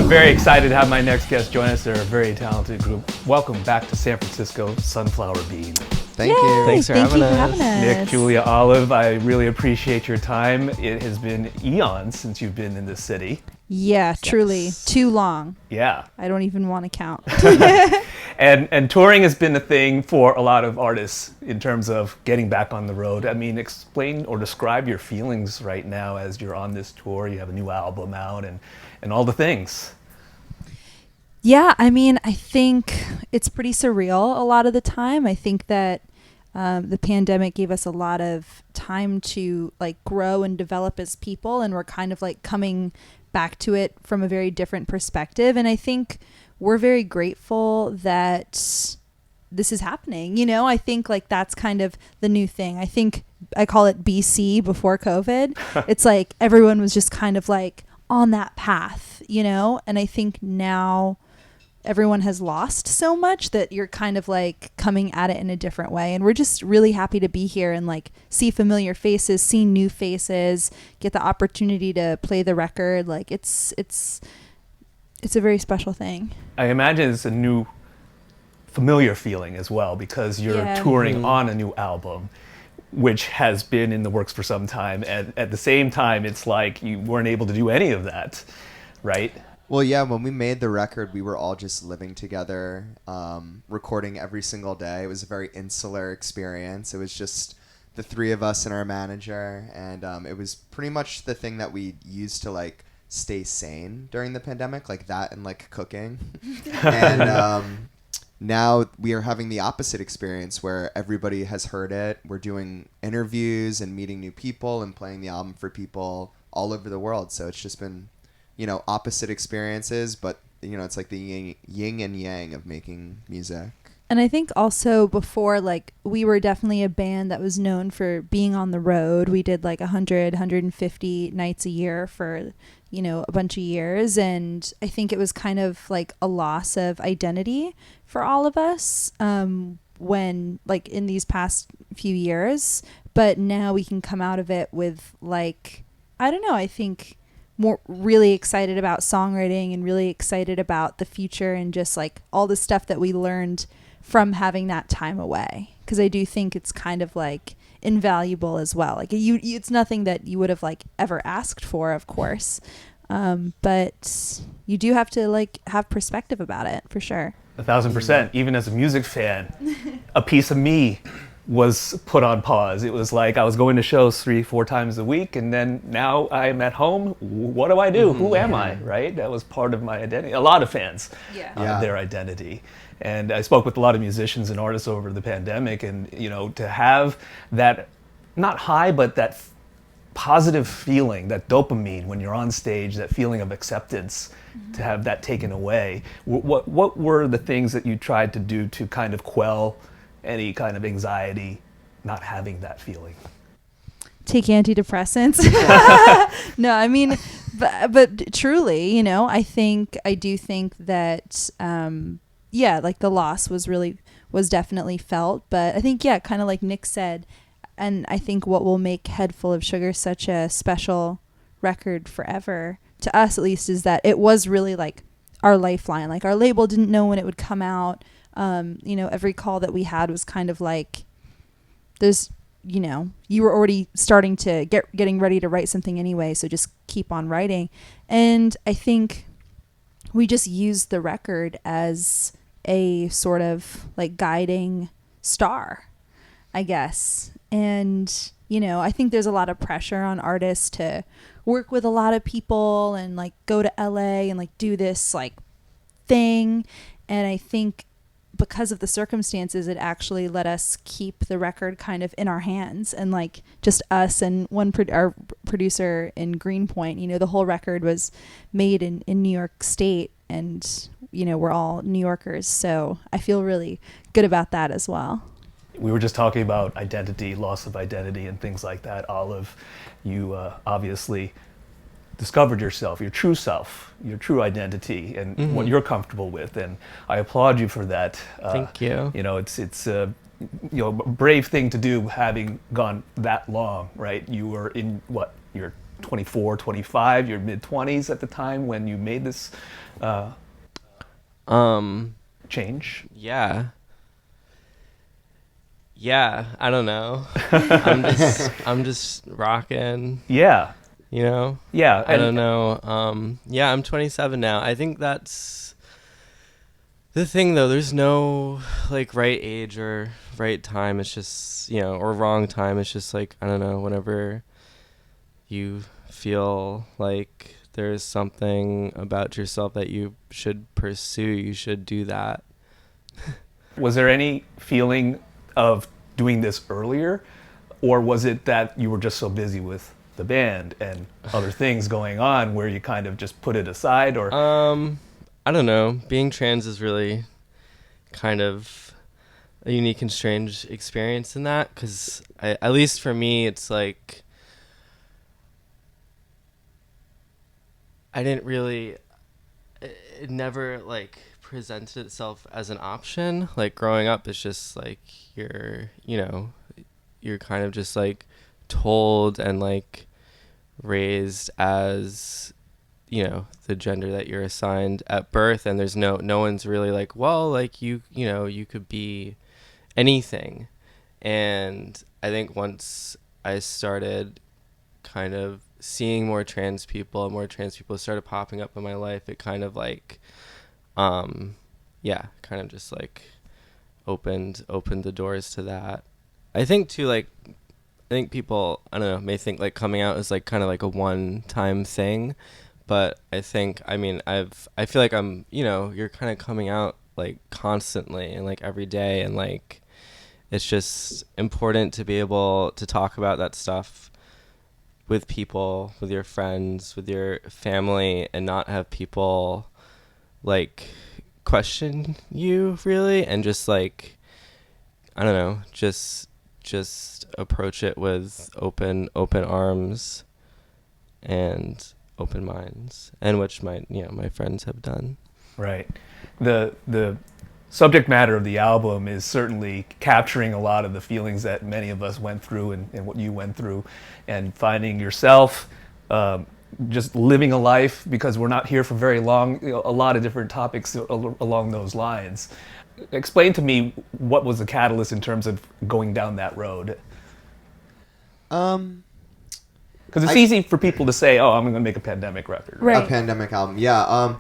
very excited to have my next guest join us. They're a very talented group. Welcome back to San Francisco, Sunflower Bean. Thank you. Thanks for having us. Nick, Julia, Olive, I really appreciate your time. It has been eons since you've been in this city. Yeah, truly. Too long. Yeah. I don't even want to count. And touring has been a thing for a lot of artists in terms of getting back on the road. I mean, explain or describe your feelings right now as you're on this tour. You have a new album out and all the things. Yeah, I mean, I think it's pretty surreal a lot of the time. I think that the pandemic gave us a lot of time to like grow and develop as people, and we're kind of like coming back to it from a very different perspective. And I think we're very grateful that this is happening. You know, I think like that's kind of the new thing. I think I call it BC, before COVID. It's like everyone was just kind of like on that path, you know? And I think now everyone has lost so much that you're kind of like coming at it in a different way. And we're just really happy to be here and like see familiar faces, see new faces, get the opportunity to play the record. Like it's a very special thing. I imagine it's a new familiar feeling as well, because you're touring on a new album, which has been in the works for some time. And at the same time, it's like you weren't able to do any of that, right? Well, yeah, when we made the record, we were all just living together, recording every single day. It was a very insular experience. It was just the three of us and our manager. And it was pretty much the thing that we used to like stay sane during the pandemic, like that and like cooking. And now we are having the opposite experience where everybody has heard it. We're doing interviews and meeting new people and playing the album for people all over the world. So it's just been, you know, opposite experiences, but you know, it's like the yin and yang of making music. And I think also before, like, we were definitely a band that was known for being on the road. We did like 150 nights a year for, you know, a bunch of years. And I think it was kind of like a loss of identity for all of us when, like, in these past few years. But now we can come out of it with, like, I don't know, I think more really excited about songwriting and really excited about the future and just like all the stuff that we learned from having that time away, because I do think it's kind of like invaluable as well. Like it's nothing that you would have like ever asked for, of course, but you do have to like have perspective about it for sure. 1,000%. Even as a music fan, a piece of me was put on pause. It was like I was going to shows 3-4 times a week, and then now I'm at home. What do I do? Who am I? Right? That was part of my identity. A lot of fans, their identity. And I spoke with a lot of musicians and artists over the pandemic, and you know, to have that not high, but that positive feeling, that dopamine when you're on stage, that feeling of acceptance, to have that taken away. What were the things that you tried to do to kind of quell any kind of anxiety not having that feeling? Take antidepressants. No, I mean, but truly, you know, I do think that like the loss was definitely felt. But I think, kind of like Nick said, and I think what will make Headful of Sugar such a special record forever, to us at least, is that it was really like our lifeline. Like our label didn't know when it would come out. You know, every call that we had was kind of like, there's, you know, you were already starting to getting ready to write something anyway, so just keep on writing. And I think we just used the record as a sort of like guiding star, I guess. And, you know, I think there's a lot of pressure on artists to work with a lot of people and like go to LA and like do this like thing. And I think because of the circumstances, it actually let us keep the record kind of in our hands, and like just us and our producer in Greenpoint. You know, the whole record was made in New York State, and you know, we're all New Yorkers, so I feel really good about that as well. We were just talking about identity, loss of identity, and things like that. Olive, you obviously discovered yourself, your true self, your true identity, and what you're comfortable with, and I applaud you for that. Thank you. You know, it's a brave thing to do, having gone that long, right? You were in your 24, 25, your mid-20s at the time when you made this change? Yeah. I don't know. I'm just rocking. Yeah. You know? Yeah. I don't know. I'm 27 now. I think that's the thing, though. There's no like right age or right time. It's just, or wrong time. It's just like, I don't know, whenever you feel like there's something about yourself that you should pursue, you should do that. Was there any feeling of doing this earlier, or was it that you were just so busy with the band and other things going on where you kind of just put it aside? Or I don't know. Being trans is really kind of a unique and strange experience in that, because at least for me, it's like I didn't really, it never like presented itself as an option. Like growing up, it's just like you're kind of just like told and like raised as the gender that you're assigned at birth, and there's no one's really like, well, like you could be anything. And I think once I started kind of seeing more trans people and more trans people started popping up in my life, it kind of like kind of just like opened the doors to that. I think too, like, I think people, I don't know, may think like coming out is like kind of like a one-time thing, but I think, I mean, I feel like I'm, you're kind of coming out like constantly and like every day, and like it's just important to be able to talk about that stuff with people, with your friends, with your family, and not have people like question you really, and just like, I don't know, just approach it with open arms and open minds, and which my friends have done. Right. The subject matter of the album is certainly capturing a lot of the feelings that many of us went through and what you went through, and finding yourself just living a life, because we're not here for very long, a lot of different topics along those lines. Explain to me what was the catalyst in terms of going down that road. Because it's easy for people to say, oh, I'm going to make a pandemic record. Right. A pandemic album, yeah.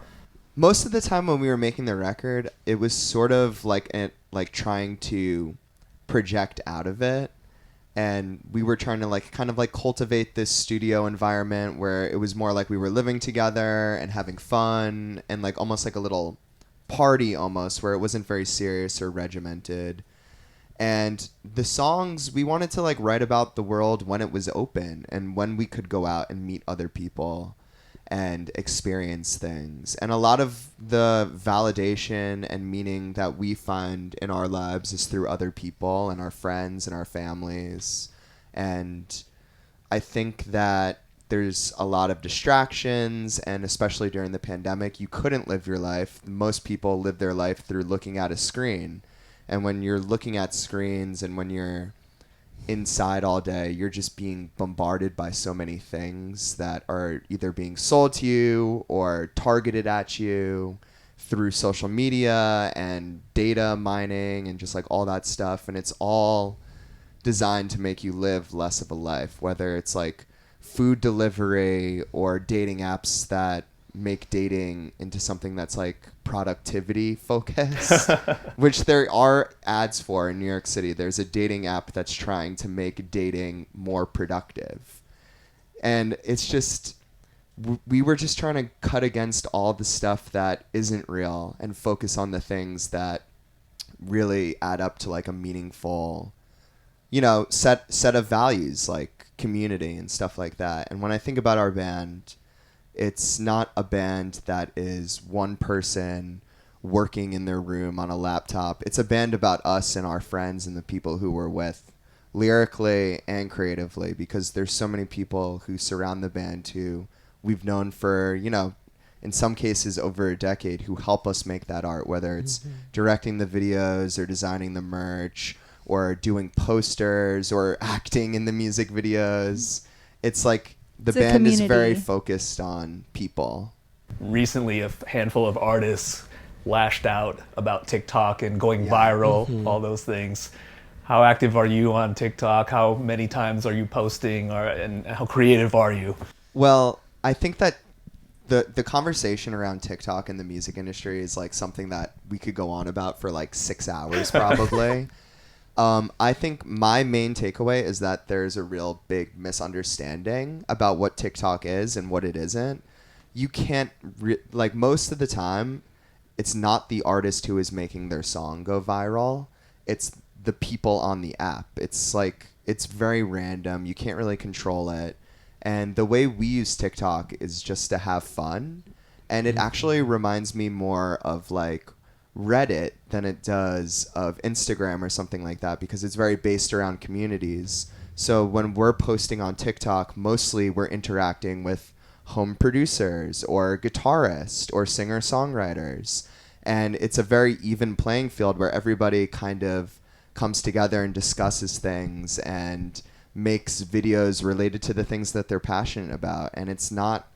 Most of the time when we were making the record, it was sort of like trying to project out of it, and we were trying to like kind of like cultivate this studio environment where it was more like we were living together and having fun, and like almost like a little party almost, where it wasn't very serious or regimented. And the songs, we wanted to like write about the world when it was open and when we could go out and meet other people and experience things. And a lot of the validation and meaning that we find in our lives is through other people and our friends and our families. And I think that there's a lot of distractions, and especially during the pandemic, you couldn't live your life. Most people live their life through looking at a screen. And when you're looking at screens and when you're inside all day, you're just being bombarded by so many things that are either being sold to you or targeted at you through social media and data mining and just like all that stuff. And it's all designed to make you live less of a life, whether it's like food delivery or dating apps that make dating into something that's like productivity focused, which there are ads for in New York City. There's a dating app that's trying to make dating more productive. And it's just, we were just trying to cut against all the stuff that isn't real and focus on the things that really add up to like a meaningful, set of values, like community and stuff like that. And when I think about our band, it's not a band that is one person working in their room on a laptop. It's a band about us and our friends and the people who we're with, lyrically and creatively, because there's so many people who surround the band who we've known for, in some cases over a decade, who help us make that art, whether it's directing the videos or designing the merch or doing posters or acting in the music videos. It's like The It's a band is very community. focused on people. Recently, a handful of artists lashed out about TikTok and going Yeah. viral, all those things. How active are you on TikTok? How many times are you posting, and how creative are you? Well, I think that the conversation around TikTok in the music industry is like something that we could go on about for like 6 hours probably. I think my main takeaway is that there's a real big misunderstanding about what TikTok is and what it isn't. You can't like most of the time, it's not the artist who is making their song go viral. It's the people on the app. It's like it's very random. You can't really control it. And the way we use TikTok is just to have fun. And it actually reminds me more of like Reddit than it does of Instagram or something like that because it's very based around communities. So when we're posting on TikTok, mostly we're interacting with home producers or guitarists or singer-songwriters. And it's a very even playing field where everybody kind of comes together and discusses things and makes videos related to the things that they're passionate about. And it's not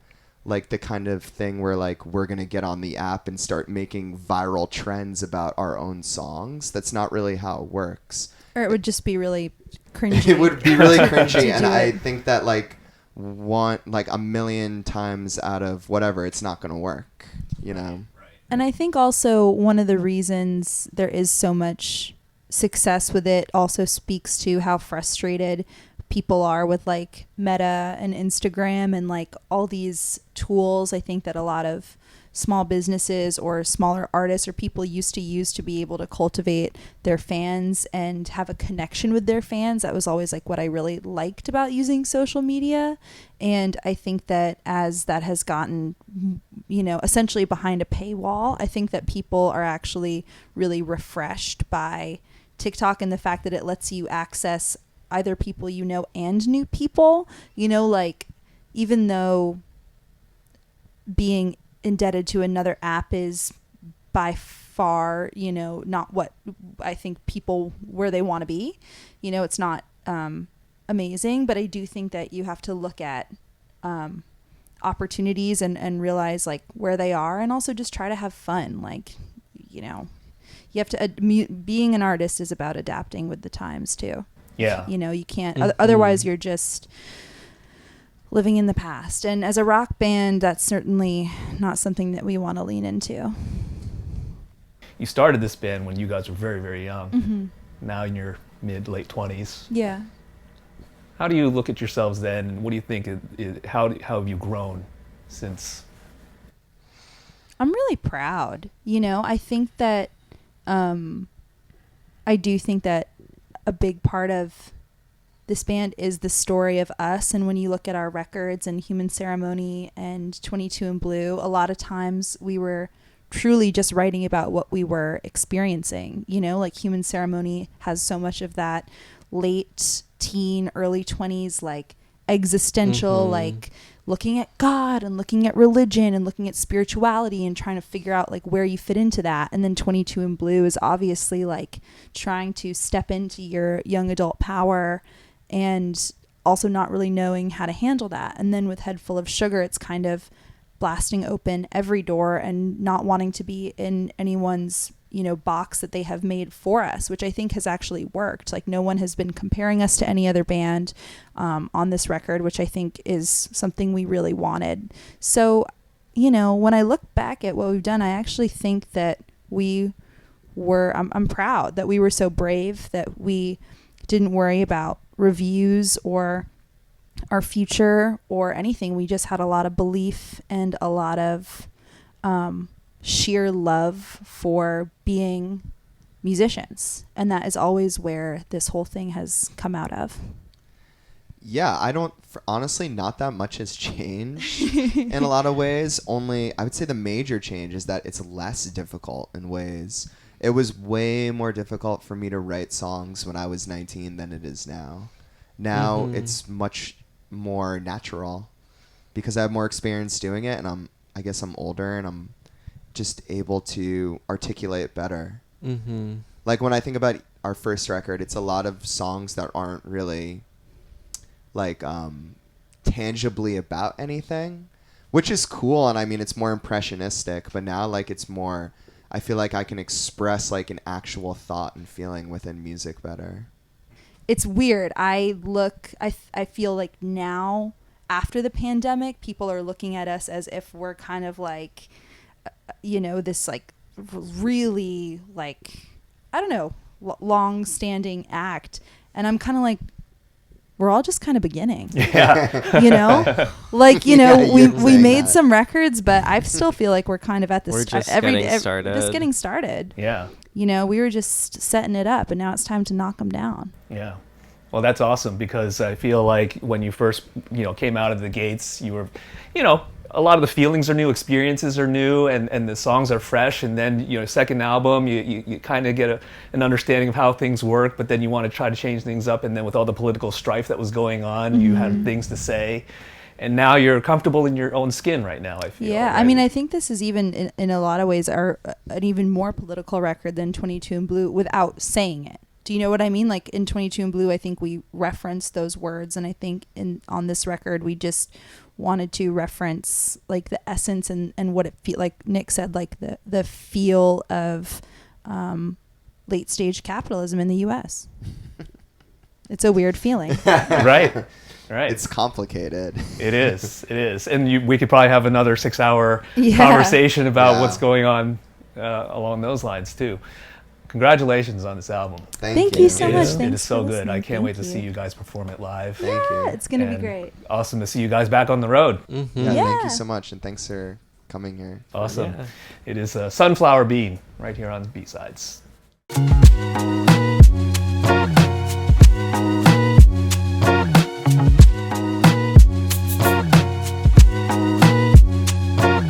like the kind of thing where like we're going to get on the app and start making viral trends about our own songs. That's not really how it works. Or it would just be really cringy. It would be really cringy. To And do I it. think that like a million times out of whatever, it's not going to work, you know? And I think also one of the reasons there is so much success with it also speaks to how frustrated people are with like Meta and Instagram and like all these tools. I think that a lot of small businesses or smaller artists or people used to use to be able to cultivate their fans and have a connection with their fans. That was always like what I really liked about using social media. And I think that as that has gotten, you know, essentially behind a paywall, I think that people are actually really refreshed by TikTok and the fact that it lets you access either people you know and new people. You know, like even though being indebted to another app is by far, you know, not what I think people where they want to be. You know, it's not amazing, but I do think that you have to look at opportunities and realize like where they are and also just try to have fun. Like, you know, you have to being an artist is about adapting with the times too. Yeah. You know, you can't otherwise you're just living in the past. And as a rock band, that's certainly not something that we want to lean into. You started this band when you guys were very, very young. Mm-hmm. Now in your late 20s. Yeah. How do you look at yourselves then? And what do you think? How have you grown since? I'm really proud. You know, I think that I do think that a big part of this band is the story of us. And when you look at our records and Human Ceremony and 22 in Blue, a lot of times we were truly just writing about what we were experiencing. You know, like Human Ceremony has so much of that late teen, early 20s, like existential, like looking at God and looking at religion and looking at spirituality and trying to figure out like where you fit into that. And then 22 in Blue is obviously like trying to step into your young adult power and also not really knowing how to handle that. And then with Headful of Sugar, it's kind of blasting open every door and not wanting to be in anyone's, you know, box that they have made for us, which I think has actually worked. Like no one has been comparing us to any other band on this record, which I think is something we really wanted. So, you know, when I look back at what we've done, I actually think that I'm proud that we were so brave, that we didn't worry about reviews or our future or anything. We just had a lot of belief and a lot of sheer love for being musicians. And that is always where this whole thing has come out of. Yeah, honestly, not that much has changed in a lot of ways. Only, I would say the major change is that it's less difficult in ways. It was way more difficult for me to write songs when I was 19 than it is now. Now it's much more natural because I have more experience doing it, and I guess I'm older and I'm just able to articulate better. Like when I think about our first record, it's a lot of songs that aren't really like tangibly about anything, which is cool. And I mean, it's more impressionistic, but now like it's more, I feel like I can express like an actual thought and feeling within music better. It's weird. I feel like now after the pandemic, people are looking at us as if we're kind of like, this like really like, I don't know, long-standing act. And I'm kind of like, we're all just kind of beginning. Yeah. Like, Yeah, we made some records, but I still feel like we're kind of at the We're just getting started. Yeah. Yeah. We were just setting it up, and now it's time to knock them down. Yeah. Well, that's awesome, because I feel like when you first, came out of the gates, you were, a lot of the feelings are new, experiences are new, and the songs are fresh. And then, second album, you kind of get an understanding of how things work, but then you want to try to change things up. And then with all the political strife that was going on, you had things to say. And now you're comfortable in your own skin right now, I feel. Yeah, right? I mean, I think this is even, in a lot of ways, an even more political record than 22 in Blue without saying it. Do you know what I mean? Like in 22 in Blue, I think we referenced those words, and I think on this record, we just wanted to reference like the essence and what it feel like. Nick said, like the feel of late stage capitalism in the U.S. It's a weird feeling. Right. Right. It's complicated. It is. And we could probably have another 6-hour Yeah. conversation about Yeah. what's going on along those lines too. Congratulations on this album. Thank you so It much. is- Thanks it is so for good. I listening. can't wait to Thank see you. you guys perform it live. Thank you. Yeah, it's going to be And great. Awesome to see you guys back on the road. Mm-hmm. Yeah, thank Yeah. you so much, and thanks for coming here. Awesome. Yeah. It is Sunflower Bean right here on B-Sides.